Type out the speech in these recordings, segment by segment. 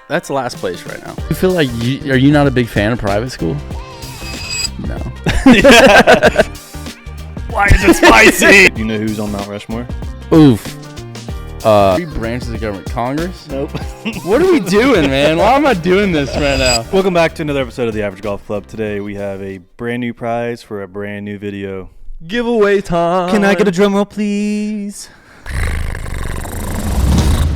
That's last place right now. You feel like are you not a big fan of private school? No. Why is it spicy? Do you know who's on Mount Rushmore? Oof. 3 branches of government. Congress? Nope. What are we doing, man? Why am I doing this right now? Welcome back to another episode of the Average Golf Club. Today we have a brand new prize for a brand new video. Giveaway time. Can I get a drum roll, please?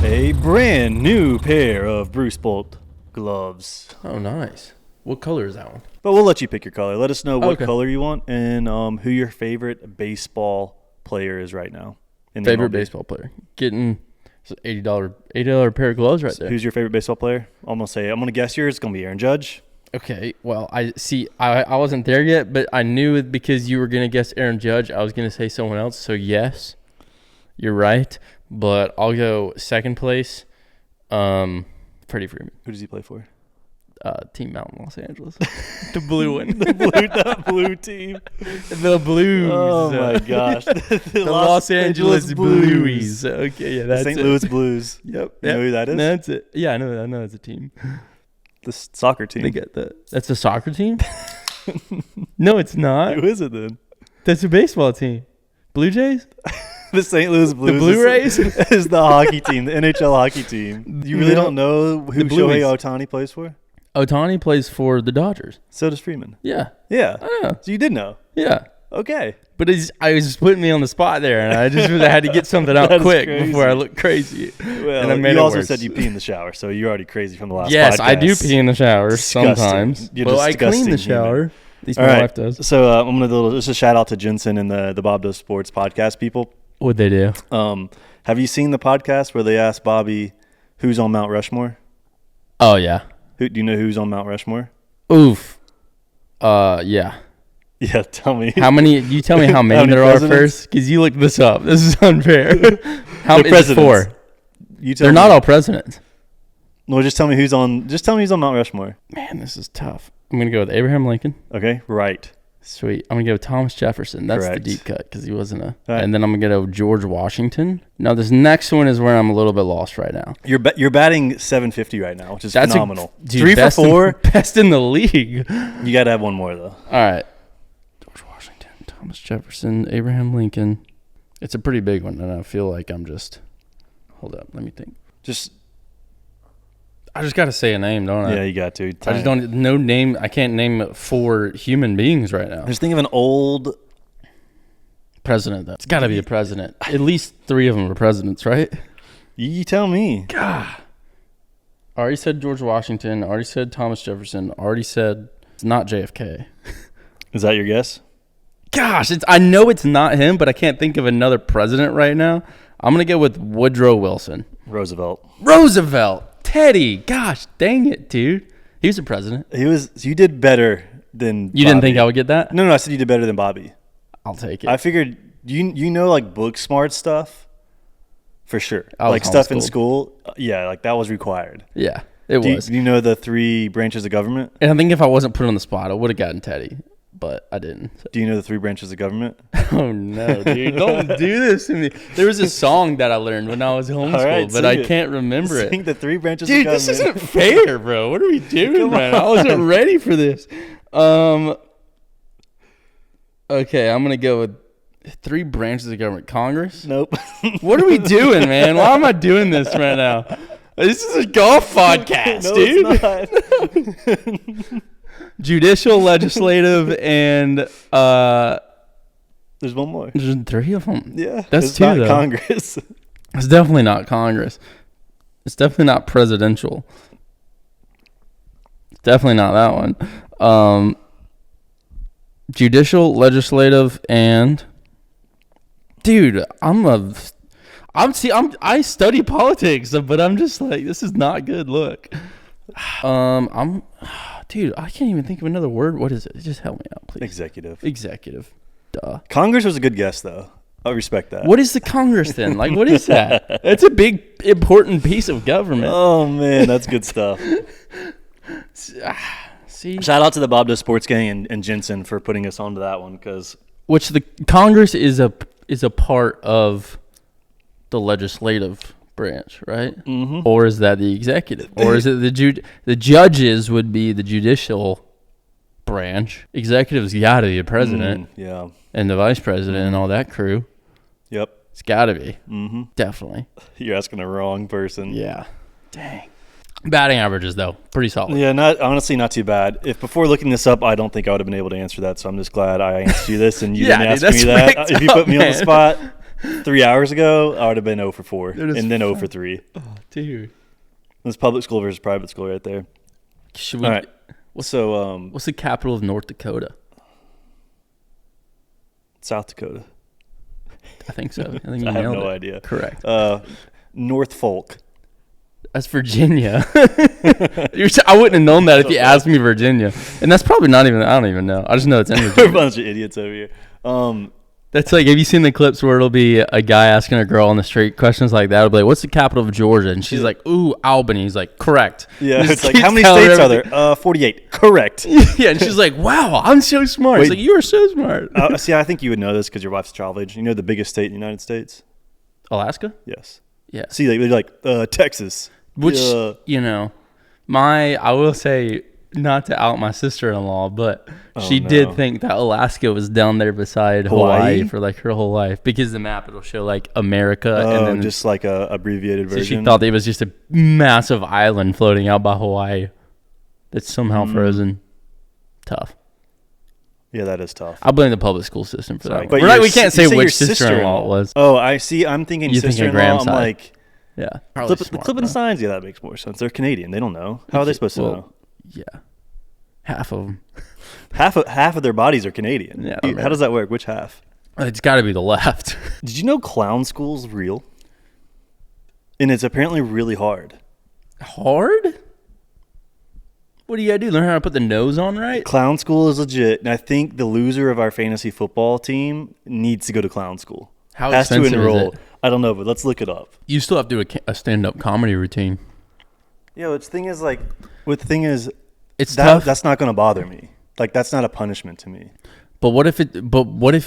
A brand new pair of Bruce Bolt gloves. Oh, nice. What color is that one? But we'll let you pick your color. Let us know what Okay. color you want and who your favorite baseball player is right now. Favorite baseball player. Getting $80 pair of gloves right there. Who's your favorite baseball player? I'm going to guess yours. It's going to be Aaron Judge. Okay, well, I wasn't there yet, but I knew it because you were going to guess Aaron Judge. I was going to say someone else, so yes, you're right. But I'll go second place, Freddie Freeman. Who does he play for? Team Mountain Los Angeles. The blue one. the blue team. The Blues. Oh, my gosh. The Los Angeles Blues. Okay, yeah, that's St. Louis Blues. Yep. You know who that is? That's it. Yeah, I know it's a team. The soccer team. They get that. That's a soccer team? No, it's not. Who is it then? That's a baseball team. Blue Jays? The St. Louis Blues. The Blu-rays? is the hockey team, the NHL hockey team. You really don't know who Shohei Ohtani plays for? Ohtani plays for the Dodgers. So does Freeman. Yeah. Yeah. I know. So you did know. Yeah. Okay. But I was just putting me on the spot there, and I had to get something out quick before I look crazy. Well, and I made you it also worse. said you pee in the shower, so you're already crazy from the last podcast. Yes, I do pee in the shower Disgusting. sometimes. You're well, I clean the disgusting shower. human. At least All my right. wife does. So I'm going to do just a shout out to Jensen and the Bob Does Sports podcast people. What'd they do? Have you seen the podcast where they asked Bobby who's on Mount Rushmore? Oh, yeah. Do you know who's on Mount Rushmore? Oof. Yeah. Yeah, tell me. How many? You tell me how many there are first, because you looked this up. This is unfair. How many? It's 4. They're not all presidents. No, just tell me who's on. Just tell me who's on Mount Rushmore. Man, this is tough. I'm gonna go with Abraham Lincoln. Okay, right. Sweet. I'm gonna go with Thomas Jefferson. That's Correct. the deep cut because he wasn't a. Right. And then I'm gonna go with George Washington. Now this next one is where I'm a little bit lost right now. You're batting 750 right now, which is That's phenomenal. Dude, 3 for 4. Best in the league. You got to have one more though. All right. George Washington, Thomas Jefferson, Abraham Lincoln. It's a pretty big one, and I feel like I'm just. Hold up, let me think. I just got to say a name, don't I? Yeah, you got to. I just don't no name. I can't name 4 human beings right now. Just think of an old President, though. It's got to be a president. At least 3 of them are presidents, right? You tell me. God. I already said George Washington. I already said Thomas Jefferson. I already said it's not JFK. Is that your guess? Gosh, I know it's not him, but I can't think of another president right now. I'm going to go with Woodrow Wilson. Roosevelt. Teddy. Gosh, dang it, dude. He was a president. You did better than You didn't think I would get that? No, I said you did better than Bobby. I'll take it. I figured you know like book smart stuff for sure. I was like stuff in homeschooled. school. Yeah, like that was required. Yeah, it was. Do you know the 3 branches of government? And I think if I wasn't put on the spot, I would have gotten Teddy, but I didn't. So. Do you know the 3 branches of government? Oh, no, dude. Don't do this to me. There was a song that I learned when I was homeschooled, right, but I can't remember it. Sing the 3 branches Dude, of this government. isn't fair, bro. What are we doing right now? I wasn't ready for this. Okay, I'm going to go with 3 branches of government. Congress? Nope. What are we doing, man? Why am I doing this right now? This is a golf podcast, No, dude. it's not. Judicial, legislative, and There's one more. there's 3 of them. Yeah. That's it's 2, not though. Congress. It's definitely not Congress. It's definitely not presidential. It's definitely not that one. Judicial, legislative, and dude, I study politics, but I'm just like, this is not good. Look, dude, I can't even think of another word. What is it? Just help me out, please. Executive. Duh. Congress was a good guess though. I respect that. What is the Congress then? Like, what is that? It's a big, important piece of government. Oh man, that's good stuff. See, Shout out to the Bob Does Sports gang and Jensen for putting us onto that one because which the Congress is a part of the legislative branch, right? Mm-hmm. Or is that the executive? Or is it the judges would be the judicial branch? Executive's got to be the president. Yeah. And the vice president and all that crew. Yep. It's got to be. Mm-hmm. Definitely. You're asking the wrong person. Yeah. Dang. Batting averages, though, pretty solid. Yeah, honestly not too bad. If before looking this up, I don't think I would have been able to answer that. So I'm just glad I answered you this and you didn't ask me that. If you put me on the spot 3 hours ago, I would have been 0 for 4 and then 0 for 3. Oh, dude. It's public school versus private school right there. Should we? All right. What's the capital of North Dakota? South Dakota. I think so. I think you I have nailed no it. idea. Correct. Norfolk. That's Virginia. I wouldn't have known that if you asked me Virginia. And that's probably not even, I don't even know. I just know it's in Virginia. We're a bunch of idiots over here. That's like, have you seen the clips where it'll be a guy asking a girl on the street questions like that? It'll be like, what's the capital of Georgia? And she's like, ooh, Albany. He's like, correct. Yeah, it's like, how many states are there? 48. Correct. Yeah, and she's like, wow, I'm so smart. It's like, you are so smart. See, I think you would know this because your wife's travel agent. You know the biggest state in the United States? Alaska? Yes. Yeah. See, they're like Texas. Which, I will say, not to out my sister-in-law, but she did think that Alaska was down there beside Hawaii for like her whole life, because the map, it'll show like America and then just like a abbreviated version. So she thought it was just a massive island floating out by Hawaii that's somehow frozen. Tough. Yeah, that is tough. I blame the public school system for that. But we can't say which sister-in-law it was. Oh, I see. I'm thinking sister-in-law. I'm like, yeah, the Clipping signs. Yeah, that makes more sense. They're Canadian. They don't know. How are they supposed to know? Yeah, half of them. Half of their bodies are Canadian. Yeah, how does that work? Which half? It's got to be the left. Did you know clown school's real? And it's apparently really hard. Hard? What do you got to do? Learn how to put the nose on right? Clown school is legit. And I think the loser of our fantasy football team needs to go to clown school. How expensive is it? I don't know, but let's look it up. You still have to do a stand-up comedy routine. Yeah, the thing is, it's tough. That's not going to bother me. Like, that's not a punishment to me. But what if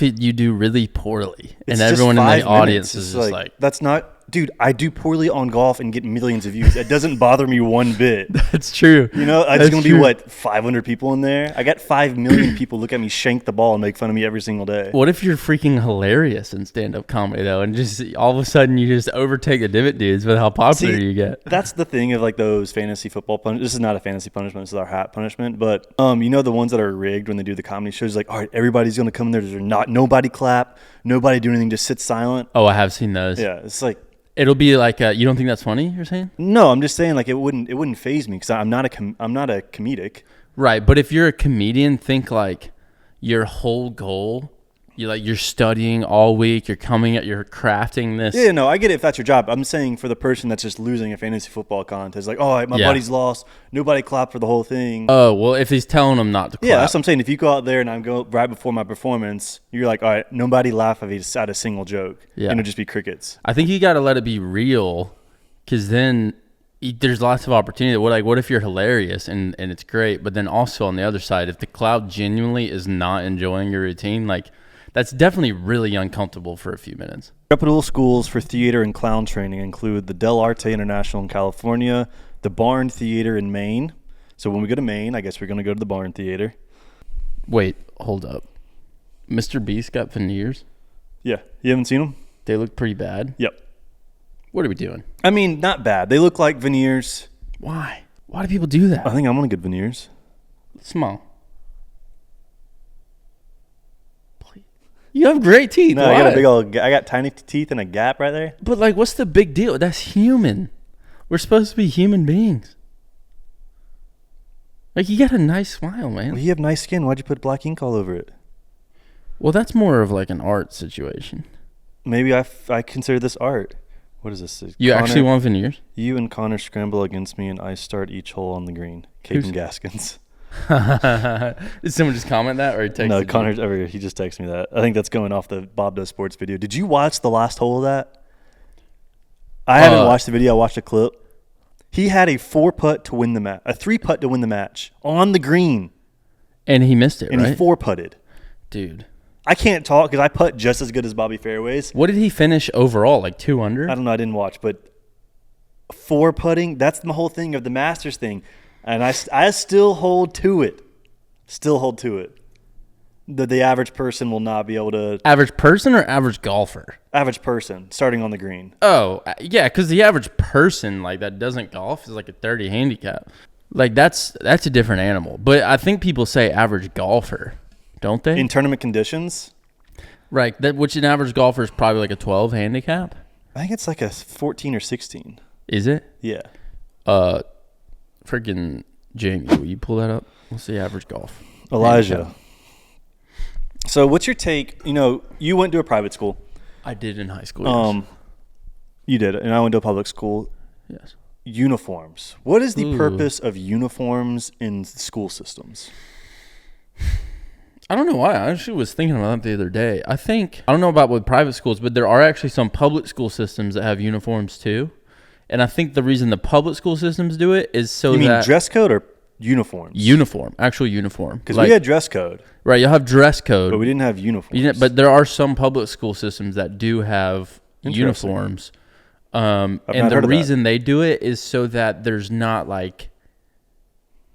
you do really poorly and everyone in the audience is just like that's not. Dude, I do poorly on golf and get millions of views. It doesn't bother me one bit. That's true. You know, it's going to be 500 people in there? I got 5 million people look at me shank the ball and make fun of me every single day. What if you're freaking hilarious in stand-up comedy, though, and just all of a sudden you just overtake the Divot Dudes with how popular you get? That's the thing of like those fantasy football punishments. This is not a fantasy punishment. This is our hat punishment. But you know the ones that are rigged when they do the comedy shows? Like, all right, everybody's going to come in there. There's nobody clap. Nobody do anything. Just sit silent. Oh, I have seen those. Yeah, it's like. It'll be like you don't think that's funny? You're saying? No, I'm just saying like it wouldn't faze me because I'm not a comedic. Right, but if you're a comedian, think like your whole goal. You're studying all week. You're crafting this. Yeah, no, I get it if that's your job. I'm saying for the person that's just losing a fantasy football contest, like, my buddy's lost. Nobody clapped for the whole thing. Oh, well, if he's telling them not to clap. Yeah, that's what I'm saying. If you go out there and I go right before my performance, you're like, all right, nobody laugh at a single joke. Yeah. And it'll just be crickets. I think you got to let it be real, because then there's lots of opportunity. What if you're hilarious and it's great, but then also on the other side, if the crowd genuinely is not enjoying your routine, like, that's definitely really uncomfortable for a few minutes. Reputable schools for theater and clown training include the Del Arte International in California, the Barn Theater in Maine. So when we go to Maine, I guess we're going to go to the Barn Theater. Wait, hold up. Mr. Beast got veneers? Yeah. You haven't seen them? They look pretty bad. Yep. What are we doing? I mean, not bad. They look like veneers. Why? Why do people do that? I think I'm going to get veneers. Small. You have great teeth. No, why? I got tiny teeth and a gap right there. But like, what's the big deal? That's human. We're supposed to be human beings. Like, you got a nice smile, man. Well, you have nice skin. Why'd you put black ink all over it? Well, that's more of like an art situation. Maybe I consider this art. What is this? You actually want veneers? You and Connor scramble against me, and I start each hole on the green. Caden Gaskins. Did someone just comment that, or text? No, Connor. He just texted me that. I think that's going off the Bob Does Sports video. Did you watch the last hole of that? I haven't watched the video. I watched a clip. He had a 4-putt to win the match, a 3-putt to win the match on the green, and he missed it. And right? He 4-putted. Dude, I can't talk because I putt just as good as Bobby Fairways. What did he finish overall? Like 2 under? I don't know. I didn't watch, but 4 putting, that's the whole thing of the Masters thing. And I still hold to it. Still hold to it. The average person will not be able to. Average person or average golfer? Average person starting on the green. Oh, yeah, because the average person like that doesn't golf is like a 30 handicap. Like that's a different animal. But I think people say average golfer, don't they? In tournament conditions? Right, which an average golfer is probably like a 12 handicap. I think it's like a 14 or 16. Is it? Yeah. Freaking Jamie, will you pull that up? What's the average golf? Elijah. handicap? So what's your take? You went to a private school. I did in high school. Yes. You did, and I went to a public school. Yes. Uniforms. What is the purpose of uniforms in school systems? I don't know why. I actually was thinking about that the other day. I don't know about with private schools, but there are actually some public school systems that have uniforms too. And I think the reason the public school systems do it is so that... You mean dress code or uniforms? Actual uniform. Because we had dress code. Right, you'll have dress code. But we didn't have uniforms. But there are some public school systems that do have uniforms. And the reason they do it is so that there's not like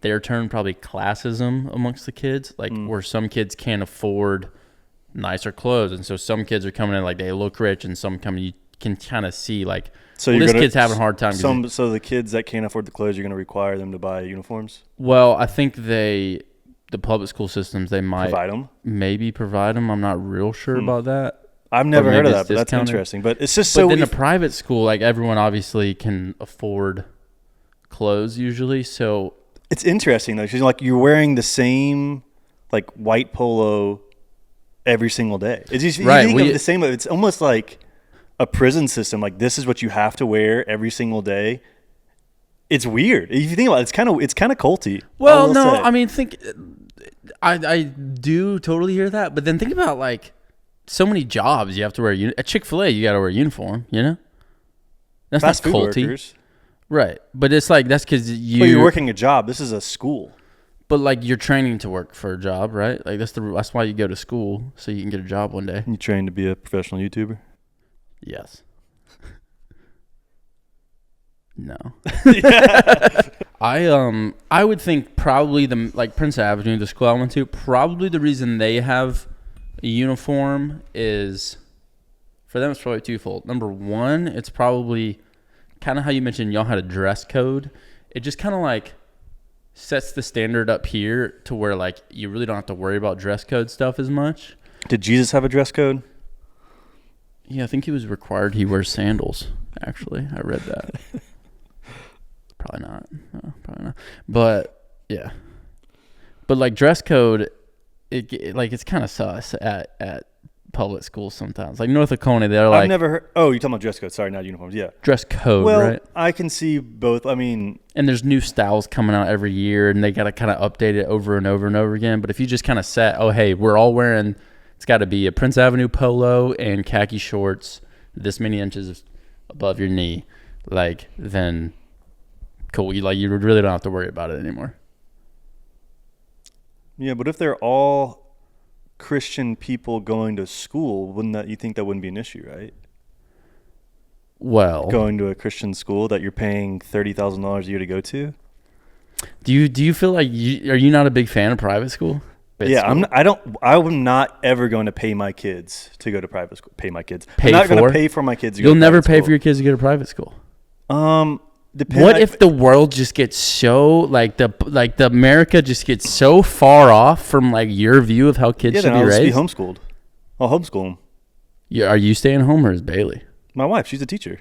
their term probably classism amongst the kids, like where some kids can't afford nicer clothes. And so some kids are coming in like they look rich and some come you can kind of see like, so this kid's having a hard time. So the kids that can't afford the clothes, you're going to require them to buy uniforms? Well, I think the public school systems, they might provide them. I'm not real sure about that. I've never heard of that, but that's interesting. But it's just But in a private school, like everyone obviously can afford clothes usually. So it's interesting though, because like you're wearing the same like white polo every single day. It's just, right. You think of the same. It's almost like a prison system. Like this is what you have to wear every single day. It's weird. If you think about it, it's kind of culty. Well, no, I mean, I do totally hear that, but then think about like so many jobs you have to wear. At Chick-fil-A, you got to wear a uniform. You know, that's Fast not food culty, workers. Right? But it's like that's because you're working a job. This is a school. But like you're training to work for a job, right? Like that's why you go to school so you can get a job one day. You train to be a professional YouTuber. Yes. No. I would think probably like Prince Avenue, the school I went to, probably the reason they have a uniform is for them it's probably twofold. Number one, it's probably kind of how you mentioned y'all had a dress code. It just kind of like sets the standard up here to where like you really don't have to worry about dress code stuff as much. Did Jesus have a dress code? Yeah, I think he was required he wears sandals, actually. I read that. Probably not. No, probably not. But, yeah. But, like, dress code, it's kind of sus at public schools sometimes. Like, North Oconee, they're like... I've never heard... Oh, you're talking about dress code. Sorry, not uniforms. Yeah. Dress code, well, right? I can see both. I mean... And there's new styles coming out every year, and they got to kind of update it over and over and over again. But if you just kind of set, oh, hey, we're all wearing... It's got to be a Prince Avenue polo and khaki shorts this many inches above your knee. Like, then... Cool. You really don't have to worry about it anymore. Yeah, but if they're all Christian people going to school, you think that wouldn't be an issue, right? Well, going to a Christian school that you're paying $30,000 a year to go to. Do you feel like are you not a big fan of private school? I'm not ever going to pay my kids to go to private school. I'm not going to pay for my kids to go to private school. You'll never pay for your kids to go to private school. What if the world just gets so the America just gets so far off from like your view of how kids should be raised? Yeah, I'll just be homeschooled. I'll homeschool them. Yeah, are you staying home or is Bailey? My wife, she's a teacher.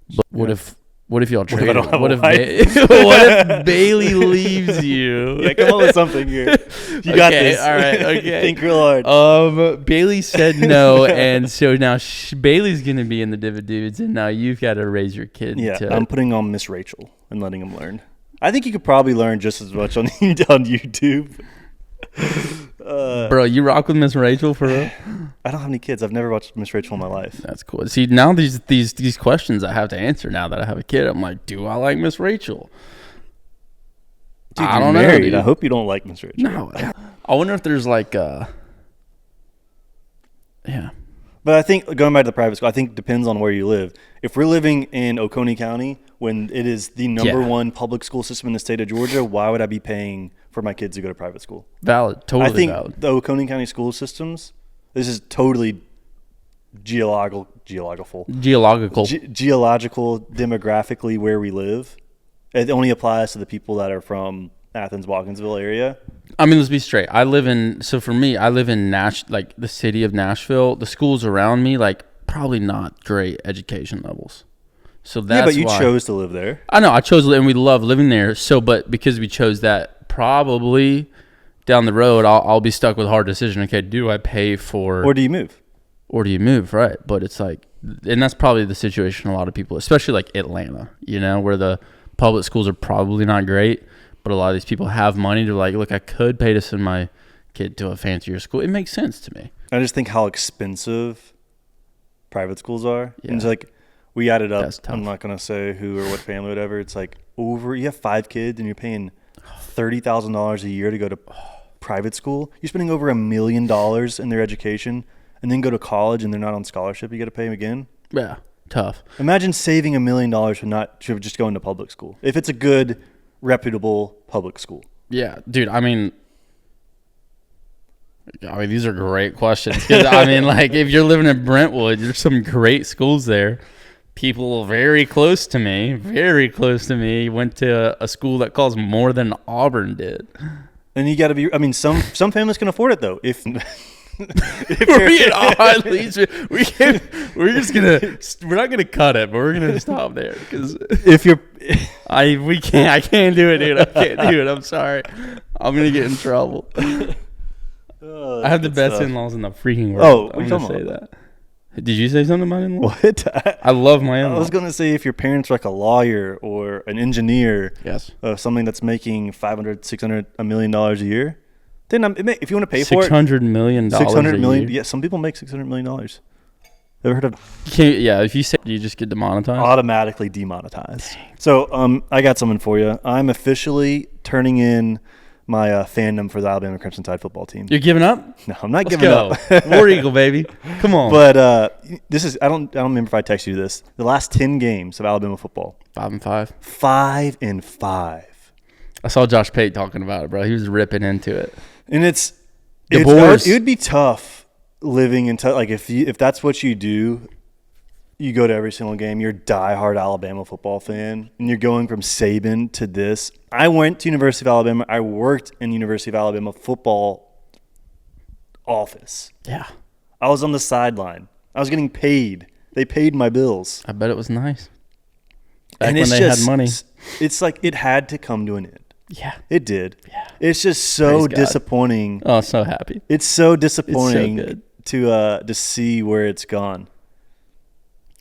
But what if y'all trade? What if Bailey leaves you? Yeah, come up with something here. You got this. All right. Okay. Think real hard. Bailey said no, and so now Bailey's gonna be in the Divot Dudes, and now you've got to raise your kid. Yeah, I'm putting on Miss Rachel and letting him learn. I think you could probably learn just as much on YouTube. Bro, you rock with Miss Rachel for real? I don't have any kids. I've never watched Miss Rachel in my life. That's cool. See, now these questions I have to answer now that I have a kid. I'm like, do I like Miss Rachel? Dude, I don't know. Dude. I hope you don't like Miss Rachel. No. I wonder if there's like yeah. But I think going back to the private school, I think it depends on where you live. If we're living in Oconee County, when it is the number one public school system in the state of Georgia. Why would I be paying for my kids to go to private school? Valid. Totally I think valid. the Oconee County school systems, this is totally geological, demographically where we live. It only applies to the people that are from Athens, Watkinsville area. I mean, let's be straight. I live in like the city of Nashville. The schools around me, like, probably not great education levels. So that's but you chose to live there. I know. I chose, and we love living there. So, but because we chose that, probably down the road, I'll be stuck with a hard decision. Okay, do I pay for, or do you move? Right? But it's like, and that's probably the situation a lot of people, especially like Atlanta, where the public schools are probably not great, but a lot of these people have money to like, look, I could pay to send my kid to a fancier school. It makes sense to me. I just think how expensive private schools are. Yeah. And it's like, we added up. That's tough. I'm not going to say who or what family, whatever. It's like you have 5 kids and you're paying $30,000 a year to go to private school. You're spending over $1 million in their education, and then go to college and they're not on scholarship. You got to pay them again. Yeah, tough. Imagine saving $1 million for just going to public school. If it's a good, reputable public school. Yeah, dude. I mean, these are great questions. 'Cause, I mean, like, if you're living in Brentwood, there's some great schools there. People very close to me went to a school that costs more than Auburn did. And you got to be. I mean, some families can afford it though. If We're not gonna cut it, but we're gonna stop there because I can't do it, dude. I can't do it. I'm sorry. I'm gonna get in trouble. I have the best in-laws in the freaking world. I'm gonna say that. Did you say something about in-laws? What? I love my in-laws. I was gonna say if your parents are like a lawyer or an engineer, yes, something that's making $500, $600, $1 million a year. Then if you want to pay for it, $600 million. $600 million. Yeah, some people make $600 million. Ever heard of? If you say, you just get demonetized. Automatically demonetized. So I got something for you. I'm officially turning in my fandom for the Alabama Crimson Tide football team. You're giving up? No, I'm not giving up. War Eagle, baby. Come on. But this is I don't remember if I texted you this. The last 10 games of Alabama football. 5-5. 5-5. I saw Josh Pate talking about it, bro. He was ripping into it. And it would be tough living in like if that's what you do, you go to every single game. You're a diehard Alabama football fan, and you're going from Saban to this. I went to University of Alabama. I worked in University of Alabama football office. Yeah, I was on the sideline. I was getting paid. They paid my bills. I bet it was nice. Back when they had money. It's like it had to come to an end. Yeah. It did. Yeah. It's just so disappointing. Oh, so happy. It's so disappointing It's to see where it's gone.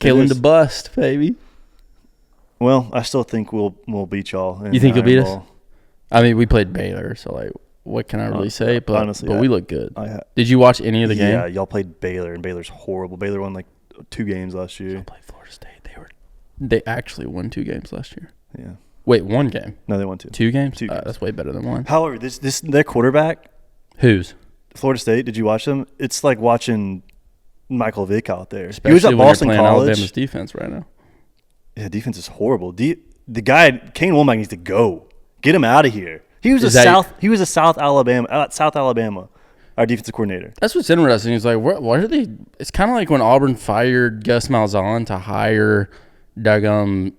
Killing the bust, baby. Well, I still think we'll beat y'all. You think you'll beat us? I mean, we played Baylor, so like, what can I really say? But honestly, we look good. Did you watch any of the game? Yeah, y'all played Baylor, and Baylor's horrible. Baylor won like 2 games last year. Y'all played Florida State. They actually won 2 games last year. Yeah. Wait, 1 game? No, they won 2. 2 games? 2 games. That's way better than 1. However, their quarterback. Whose? Florida State. Did you watch them? It's like watching Michael Vick out there. Especially he was at when Boston you're playing College. Alabama's defense right now. Yeah, defense is horrible. The guy Kane Womack needs to go. Get him out of here. He was South Alabama. Our defensive coordinator. That's what's interesting. He's like, what are they? It's kind of like when Auburn fired Gus Malzahn to hire Brian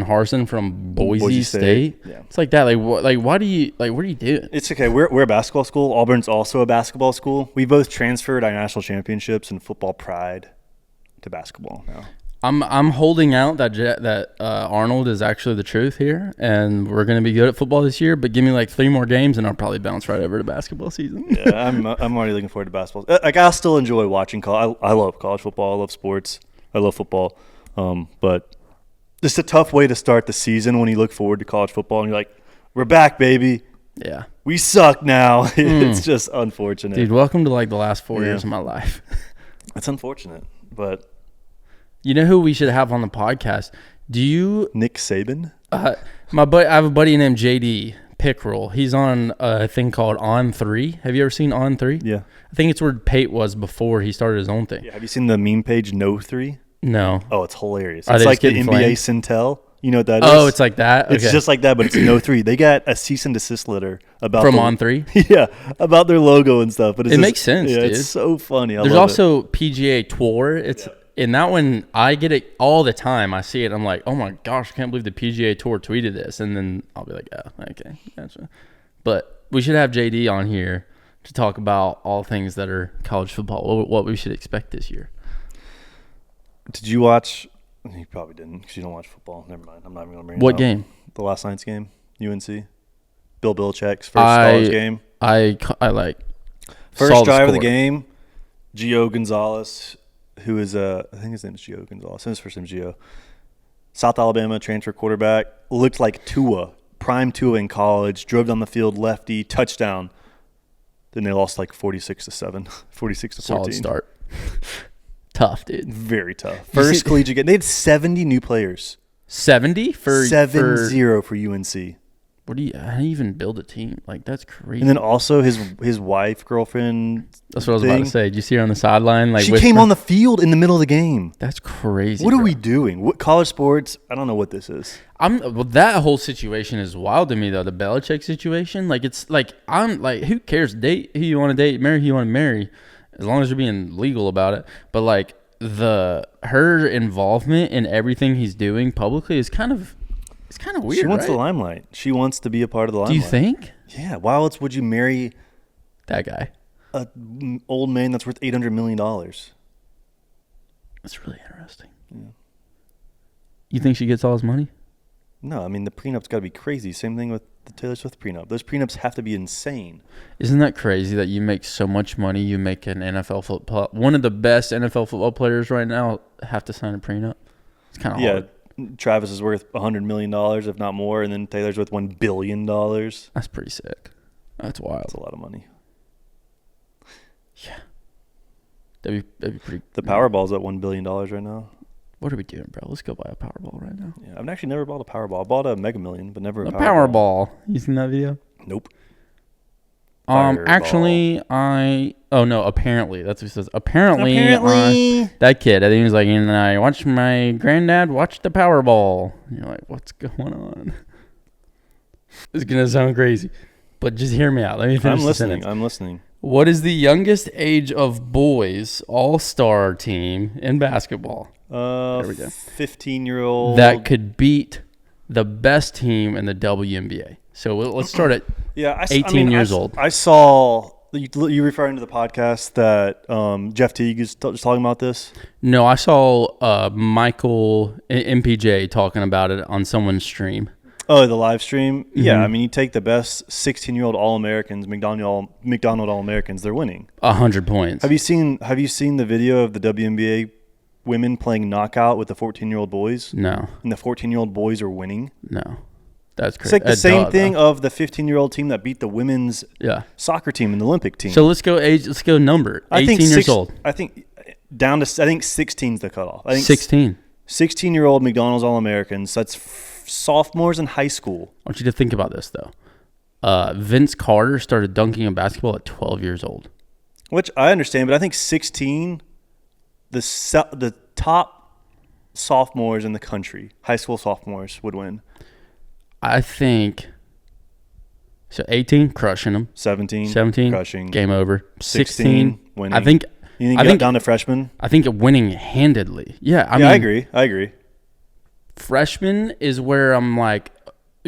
Harsin from Boise State. Yeah. It's like that. What are you doing? It's okay. We're a basketball school. Auburn's also a basketball school. We both transferred our national championships and football pride to basketball now. I'm holding out that Arnold is actually the truth here, and we're going to be good at football this year. But give me like 3 more games, and I'll probably bounce right over to basketball season. Yeah, I'm already looking forward to basketball. Like I still enjoy watching college. I love college football. I love sports. I love football. But it's a tough way to start the season when you look forward to college football and you're like, "We're back, baby." Yeah, we suck now. It's just unfortunate, dude. Welcome to like the last 4 years of my life. That's unfortunate, but. You know who we should have on the podcast? Nick Saban? I have a buddy named JD Pickrell. He's on a thing called On 3. Have you ever seen On 3? Yeah. I think it's where Pate was before he started his own thing. Yeah. Have you seen the meme page No 3? No. Oh, it's hilarious. It's like the NBA Centel. You know what that is? Oh, it's like that? Okay. It's just like that, but it's no 3. They got a cease and desist letter about From On3? Yeah, about their logo and stuff. But It makes sense, dude. It's so funny. There's also PGA Tour. And that one, I get it all the time. I see it. I'm like, oh my gosh, I can't believe the PGA Tour tweeted this. And then I'll be like, oh, okay, gotcha. But we should have JD on here to talk about all things that are college football, what we should expect this year. Did you watch? You probably didn't because you don't watch football. Never mind. I'm not even going to bring it What up. game? The last night's game, UNC. Bill Belichick's first college game. I like First drive of the game, Gio Gonzalez, who is I think his name is Gio Gonzalez. His first name is Gio. South Alabama transfer quarterback. Looked like Tua, prime Tua in college. Drove down the field, lefty, touchdown. Then they lost like 46-7, 46-14. Solid start. Tough, dude. Very tough. First collegiate game. They had 70 new players. 70 for 7-0 for UNC. How do you even build a team? Like, that's crazy. And then also his wife, girlfriend. That's what I was about to say. Did you see her on the sideline? Like, she came on the field in the middle of the game. That's crazy. What are we doing? What college sports? I don't know what this is. Well, that whole situation is wild to me, though. The Belichick situation, like, it's like, I'm like, who cares? Date who you want to date, marry who you want to marry, as long as you're being legal about it. But like her involvement in everything he's doing publicly is kind of weird. She wants right? the limelight. She wants to be a part of the limelight. Do you think? Yeah. Why else would you marry that guy? An old man that's worth $800 million? That's really interesting. Yeah. You think she gets all his money? No, I mean the prenup's got to be crazy. Same thing with the Taylor Swift prenup. Those prenups have to be insane. Isn't that crazy that you make so much money? You make an NFL football, one of the best NFL football players right now, have to sign a prenup. It's kind of hard. Travis is worth $100 million, if not more, and then Taylor's worth $1 billion. That's pretty sick. That's wild. That's a lot of money. Yeah. That'd be pretty. The Powerball's at $1 billion right now. What are we doing, bro? Let's go buy a Powerball right now. Yeah, I've actually never bought a Powerball. I bought a Mega Million, but never a Powerball. You seen that video? Nope. Apparently, that's what it says. Apparently, that kid, I think he was like, and I watched my granddad watch the Powerball. And you're like, what's going on? It's going to sound crazy, but just hear me out. Let me finish the sentence. I'm listening. What is the youngest age of boys all-star team in basketball? There we go. 15-year-old. That could beat the best team in the WNBA. So let's start at 18 years old. I saw you referring to the podcast that Jeff Teague is talking about this. No, I saw Michael MPJ talking about it on someone's stream. Oh, the live stream? Mm-hmm. Yeah, I mean, you take the best 16-year-old All-Americans, McDonald All-Americans, they're winning. 100 points. Have you seen the video of the WNBA women playing knockout with the 14-year-old boys? No. And the 14-year-old boys are winning? No. That's crazy. It's like the same thing of the 15-year-old team that beat the women's soccer team and the Olympic team. So let's go age. Let's go number. 18 years old. I think down to 16 is the cutoff. I think 16. 16-year-old McDonald's All-Americans. That's sophomores in high school. I want you to think about this though. Vince Carter started dunking in basketball at 12 years old. Which I understand, but I think 16, the top sophomores in the country, high school sophomores, would win. I think so. 18, crushing them. 17, crushing. Game over. 16, winning. I think. You think down to freshmen? I think winning handedly. Yeah, I mean, I agree. Freshman is where I'm like,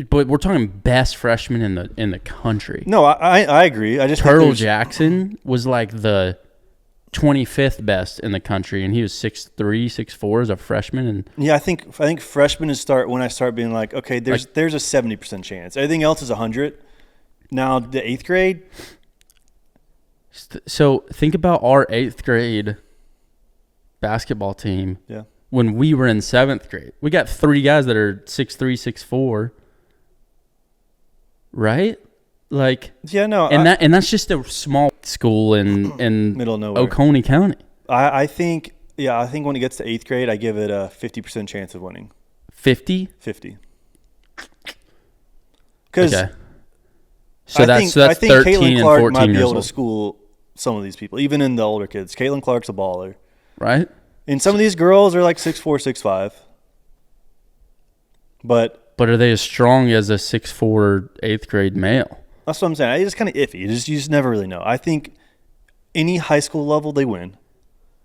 but we're talking best freshman in the country. No, I agree. I just Turtle Jackson was like the 25th best in the country, and he was 6'3", 6'4" as a freshman. And yeah, I think freshmen is when I start being like, okay, there's a 70% chance. Everything else is 100. Now the 8th grade. So think about our 8th grade basketball team. Yeah. When we were in 7th grade, we got 3 guys that are 6'3", 6'4", right? Like, yeah, no, and that's just a small school in middle of nowhere, Oconee County. I think when it gets to 8th grade, I give it a 50% chance of winning. 50? 50. Because so that's 13 Caitlin Clark and 14 might be years able old. to school some of these people, even in the older kids. Caitlin Clark's a baller, right? And some of these girls are like 6'4", 6'5". But But are they as strong as a 6'4" 8th grade male? that's what I'm saying. It's kind of iffy. You just never really know. I think any high school level they win,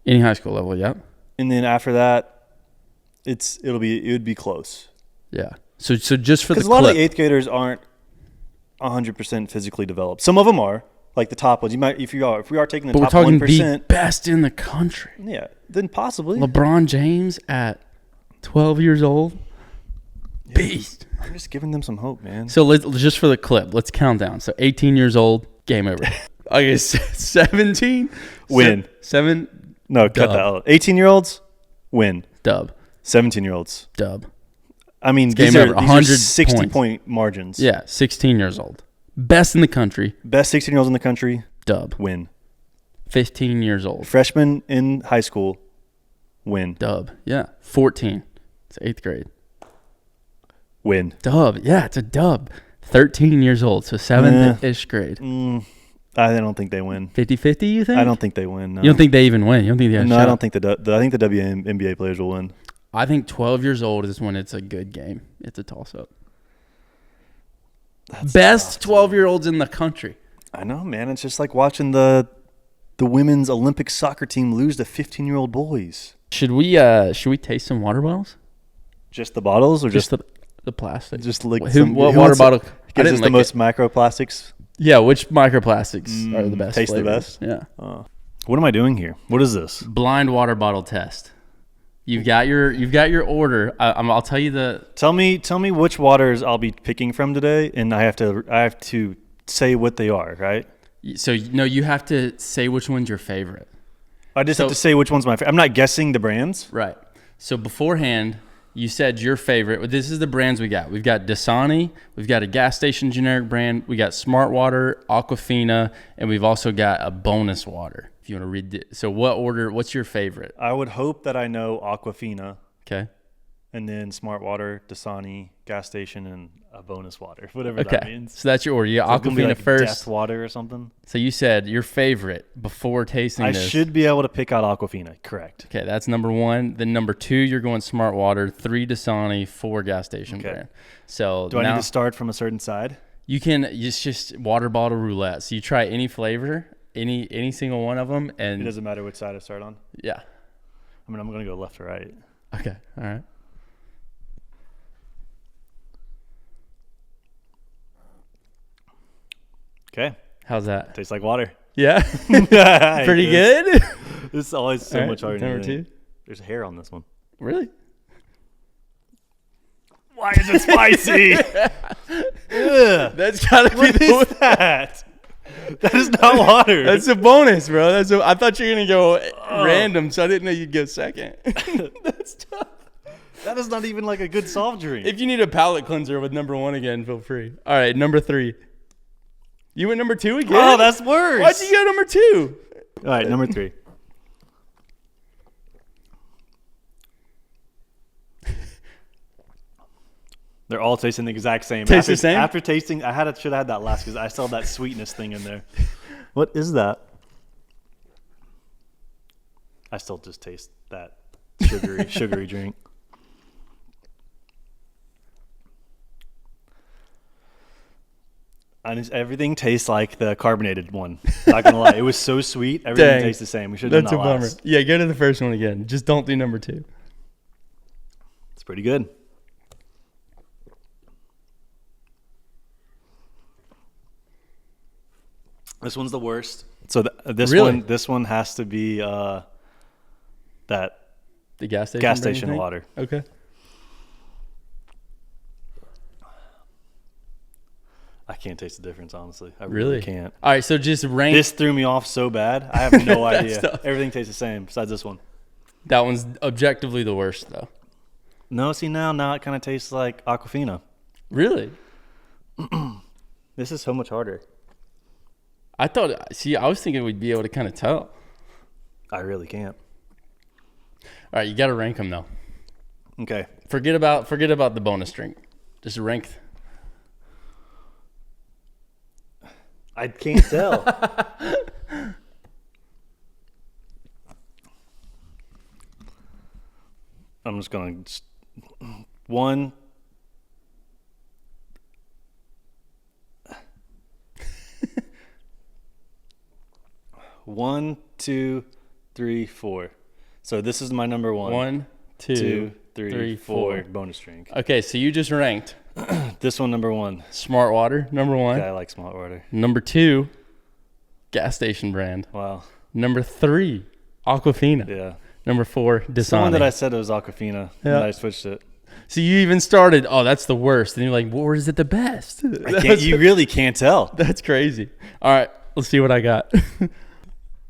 Any high school level, yep. and then after that, it would be close. Yeah. So just for the Because a lot clip, of the 8th graders aren't 100% physically developed. Some of them are, like the top ones. You might if we are taking the but we're top talking 1%. the best in the country. Yeah, then possibly. LeBron James at 12 years old, beast. I'm just giving them some hope, man. So let's just for the clip, let's count down. So 18 years old, game over. Okay, 17, Win. Seven, No, cut dub. that out. 18-year-olds, win. Dub. 17-year-olds. Dub. I mean, game these are over. 100 60-point margins. Yeah, 16 years old. Best in the country, Best 16-year-olds in the country, dub. win. 15 years old, Freshmen in high school, win. dub. Yeah, 14. It's 8th grade. Win. Dub. Yeah, it's a dub. 13 years old, so 7th-ish grade. I don't think they win. 50-50, you think? I don't think they win. No. You don't think they even win? You don't think they have a No, shot? I don't think I think the WNBA players will win. I think 12 years old is when it's a good game. It's a toss-up. Best 12-year-olds in the country. I know, man. It's just like watching the women's Olympic soccer team lose to 15-year-old boys. Should we taste some water bottles? Just the bottles, or just the plastic? just like What who water wants bottle? I gives didn't us the like most it. microplastics? Yeah, which microplastics are the best? Taste the flavors? best? Yeah. What am I doing here? What is this? Blind water bottle test. You've got your order. I'll tell you the. Tell me which waters I'll be picking from today, and I have to say what they are, right? So no, you have to say which one's your favorite. I just have to say which one's my favorite. I'm not guessing the brands. Right. So beforehand, you said your favorite. This is the brands we got. We've got Dasani. We've got a gas station generic brand. We got Smart Water, Aquafina, and we've also got a bonus water. If you want to read it. So what order? What's your favorite? I would hope that I know Aquafina, Okay. and then Smart Water, Dasani, gas station, and a bonus water, whatever Okay. that means. So that's your order. You got So it's gonna be Aquafina like first. Death water or something. So you said your favorite before tasting I this. should be able to pick out Aquafina. Correct. Okay, that's number 1. Then number 2, you're going Smart Water. 3, Dasani. 4, gas station Okay. brand. So Do I now need to start from a certain side? you can. It's just water bottle roulette. So you try any flavor, any single one of them, It and doesn't matter which side I start on. yeah. I mean, I'm going to go left or right. Okay. All right. Okay. How's that? Tastes like water. Yeah. Pretty Pretty good. This is always so All right, much harder. number than you 2. think. There's hair on this one. Really? Why is it spicy? Ugh. That's gotta be What the is that? That is not water. That's a bonus, bro. I thought you were gonna go random, so I didn't know you'd go second. That's tough. That is not even like a good soft drink. If you need a palate cleanser with number 1 again, feel free. All right, number 3. You went number 2 again? Oh, that's worse. Why'd you go number 2? All right, number 3. They're all tasting the exact same. Taste the same? After tasting, should have had that last because I saw that sweetness thing in there. What is that? I still just taste that sugary drink. Everything tastes like the carbonated one. Not gonna lie, it was so sweet. Everything Dang. tastes the same. We should have That's done a that bummer. last. Yeah, go to the first one again. Just don't do number 2. It's pretty good. This one's the worst. So Really? this one has to be that The gas station. gas brand, you station think? water. Okay. I can't taste the difference, honestly. I Really? really can't. All right, so just rank. This threw me off so bad. I have no That's idea. tough. Everything tastes the same besides this one. That one's objectively the worst, though. No, see now it kind of tastes like Aquafina. Really? This is so much harder. I was thinking we'd be able to kind of tell. I really can't. All right, you got to rank them though. Okay. Forget about the bonus drink. Just rank. I can't tell. I'm just going 1, 1, 2, 3, 4. So this is my number 1. 1, 2, 3, 4. Bonus drink. Okay, so you just ranked This one number 1. Smart Water, number 1. Yeah, I like Smart Water. Number 2, gas station brand. Wow. Number 3, Aquafina. Yeah. Number 4, Dasani. Someone that I said it was Aquafina, and Yeah. I switched it. So you even started, oh, that's the worst. And you're like, well, where is it the best? You really can't tell. That's crazy. All right, let's see what I got.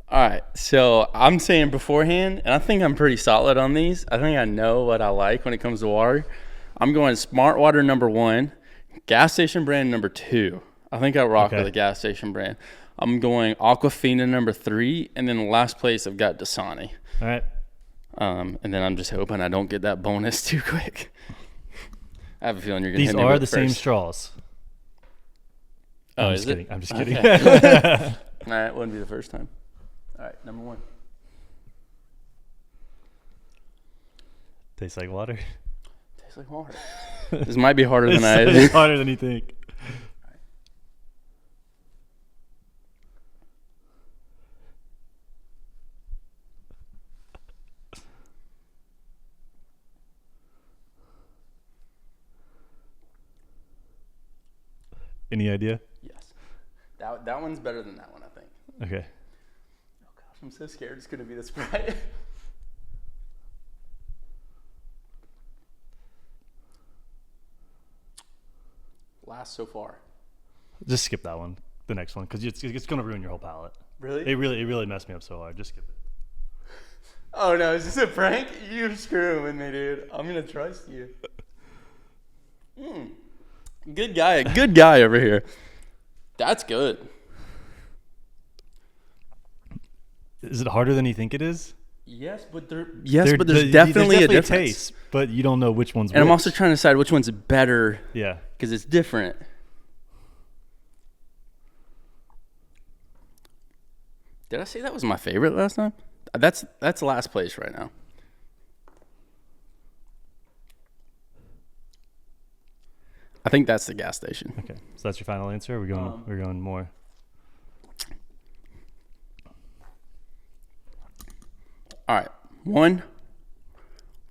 All right, so I'm saying beforehand, and I think I'm pretty solid on these. I think I know what I like when it comes to water. I'm going Smart Water number 1, gas station brand number 2. I think I rock with the gas station brand. I'm going Aquafina number 3, and then last place I've got Dasani. All right. And then I'm just hoping I don't get that bonus too quick. I have a feeling you're going to These hit me are with the it same first. straws. Oh, I'm is just it? kidding. I'm just kidding. Okay. All right, wouldn't be the first time. All right, number 1. Tastes like water. Tastes like water. This might be harder than I It's harder than you think. Any idea? Yes. That one's better than that one, I think. Okay. Oh, gosh, I'm so scared it's going to be the Sprite. Last so far. Just skip that one. The next one, because it's going to ruin your whole palate. Really? It really messed me up so hard. Just skip it. Oh, no. Is this a prank? You're screwing with me, dude. I'm going to trust you. Good guy. Good guy over here. That's good. Is it harder than you think it is? Yes, but there's There's definitely a difference. taste, but you don't know which one's And which. I'm also trying to decide which one's better Yeah. because it's different. Did I say that was my favorite last time? That's last place right now. I think that's the gas station. Okay. So that's your final answer? Or we're going more. All right. 1,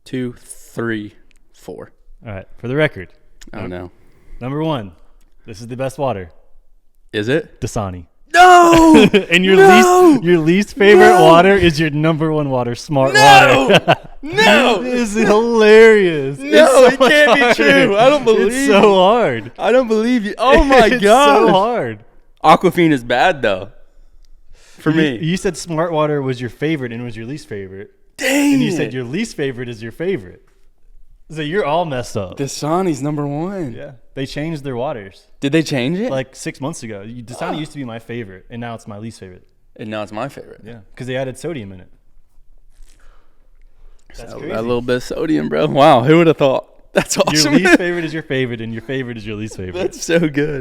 2, 3, 4. All right. For the record. Oh no. Number 1. This is the best water. Is it? Dasani. No! And your No! least favorite water is your number 1 water, Smart Water. No! This is hilarious. No, It's so it can't be hard. true. I don't believe It's so hard. I don't believe you. Oh my It's god. so hard. Aquafina is bad though. For me. You said Smart Water was your favorite and was your least favorite. Dang And you it. said your least favorite is your favorite. So you're all messed up. Dasani's number 1. Yeah. They changed their waters Did they change it? like 6 months ago. Dasani used to be my favorite, and now it's my least favorite. And now it's my favorite. Yeah. Because they added sodium in it. That's That crazy. little bit of sodium, bro. Wow, who would have thought? That's awesome. Your least favorite is your favorite, and your favorite is your least favorite. That's so good.